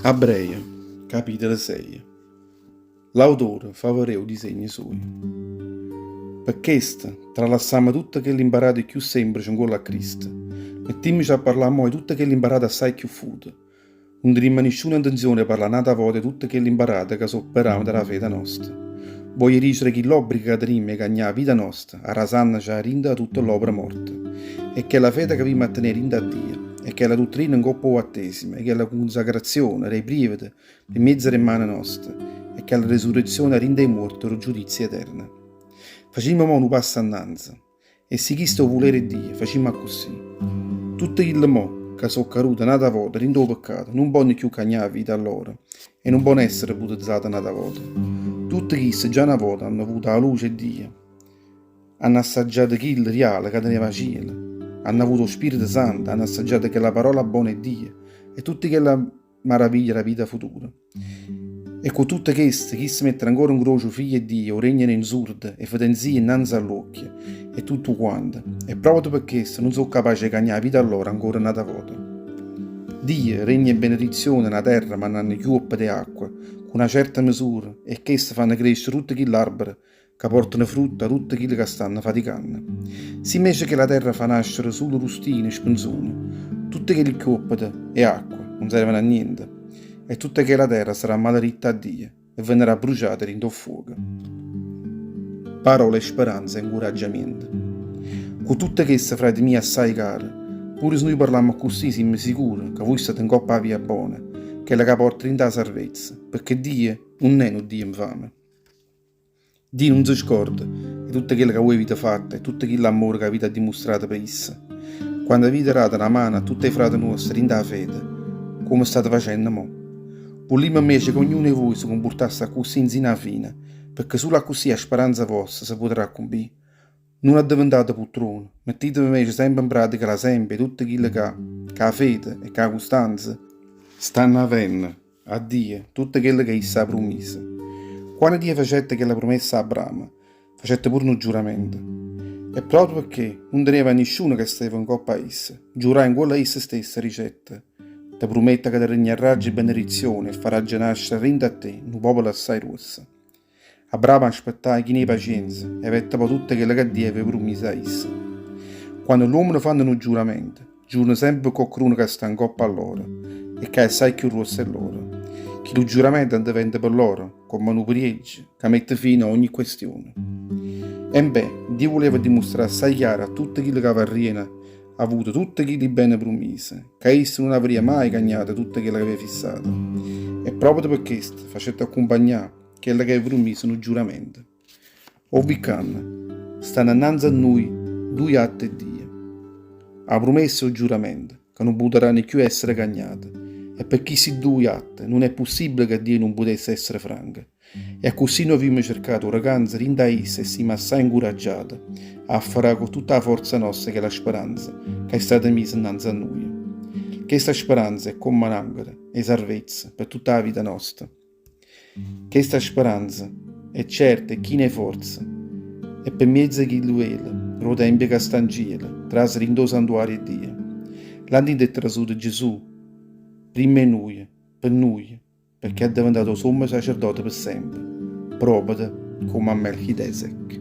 Abreia, capitolo 6. L'autore favoreu disegni suoi. Per questo, tralassammo tutto che l'imparato è più semplice in quello a Cristo. Mettimmoci a parlare mo di tutto che l'imparato assai più futo. Non diremmo nessuna intenzione per la nata volta tutto che l'imparato che sopperamo della fede nostra. Voglio dire che l'obbligo che tenim è che la vita nostra, a rasanna già rinda tutta l'opera morta. E che la fede che vi mantenere rinda a Dio. E che la dottrina in coppa battesima, e che la consacrazione, le private, per mezzo delle mani nostre, e che la resurrezione rinde ai morti il giudizio eterno. Facimmo mo un passo annanzi, e se questo volere Dio, facimmo così. Tutti quelli mo che sono caduti nata volta rindo peccato, non possono più cagnare la vita a loro, e non possono essere buttati nata volta. Tutti questi già una volta hanno avuto la luce di Dio, hanno assaggiato il reale che teneva cielo, hanno avuto lo Spirito Santo, hanno assaggiato che la parola buona è Dio e tutte quelle meraviglie della vita futura. E con tutte queste, chi si mette ancora in croce figlio di Dio, regnano in surda e fatenzie innanzi all'occhio e tutto quanto. E proprio per questo non sono capace di cagnare la vita a loro ancora nata volta. Dio regna in benedizione nella terra, ma non chioppa di acqua, con una certa misura, e queste fanno crescere tutti quegli alberi che portano frutta a tutti quelli che stanno faticando. Si invece che la terra fa nascere solo rustini e spenzoni, tutte che li chioppa e acqua, non servono a niente, e tutta che la terra sarà maleditta a Dio e verrà bruciata in fuoco. Parole, speranza e incoraggiamento. Con tutte queste, frati miei assai care, pure se noi parliamo così, siamo sicuri che voi siete in coppa la via buona, che è la che porta in da salvezza, perché Dio non è un Dio infame. Dio non si scorda di tutte quelle che voi avete fatto e tutto quell'amore che avete dimostrato per essa. Quando avete dato una mano a tutti i frati nostri in da fede, come state facendo mo. Vogliamo invece che ognuno di voi si comportasse così in fine, perché solo così la speranza vostra si potrà compiere. Non diventate poltrone, mettete invece sempre in pratica l'esempio di tutte quelle che la fede e che la costanza stanno avendo a Dio, tutte quelle che essa ha promesso. Quando Dio facette quella promessa a Abramo, facette pure un giuramento. E proprio perché non teneva nessuno che stava in coppa a essa, giurò in quella essa stessa ricetta. Ti promette che ti regnerà di benedizione e farà nascere rinde a te un popolo assai rosso. Abramo aspettava chi ne pazienza e avette poi tutte quelle che Dio aveva promesso a essa. Quando l'uomo fanno un giuramento, giurano sempre con qualcuno che sta in coppa a loro e che è assai più rosso è loro. Che lo giuramento diventa per loro come un priegio che mette fine a ogni questione. E beh, Dio voleva dimostrare assai chiaro a tutti quelli che avevano avuto tutte quelle bene promesse, che esso non avrebbe mai cagnato tutte quelle che aveva fissato. E proprio per questo facette accompagnare quelle che aveva promesso un giuramento. Ovvicanno, stanno innanzi a noi due atti di Dio. La promessa e il giuramento, che non potranno più essere cagnate. E per chi si due atti non è possibile che Dio non potesse essere franco. E così noi abbiamo cercato vacanza rinda essa e siamo assai incoraggiati a fare con tutta la forza nostra che è la speranza che è stata messa innanzi a noi. Questa speranza è come un'ancora e salvezza per tutta la vita nostra. Questa speranza è certa e chi ne forza e per mezzo che il velo lo tempio che sta in cielo trase rindo santuario di Dio. L'hanno trasuto Gesù prima noi, per noi, perché è diventato sommo sacerdote per sempre, proprio come a Melchidesec.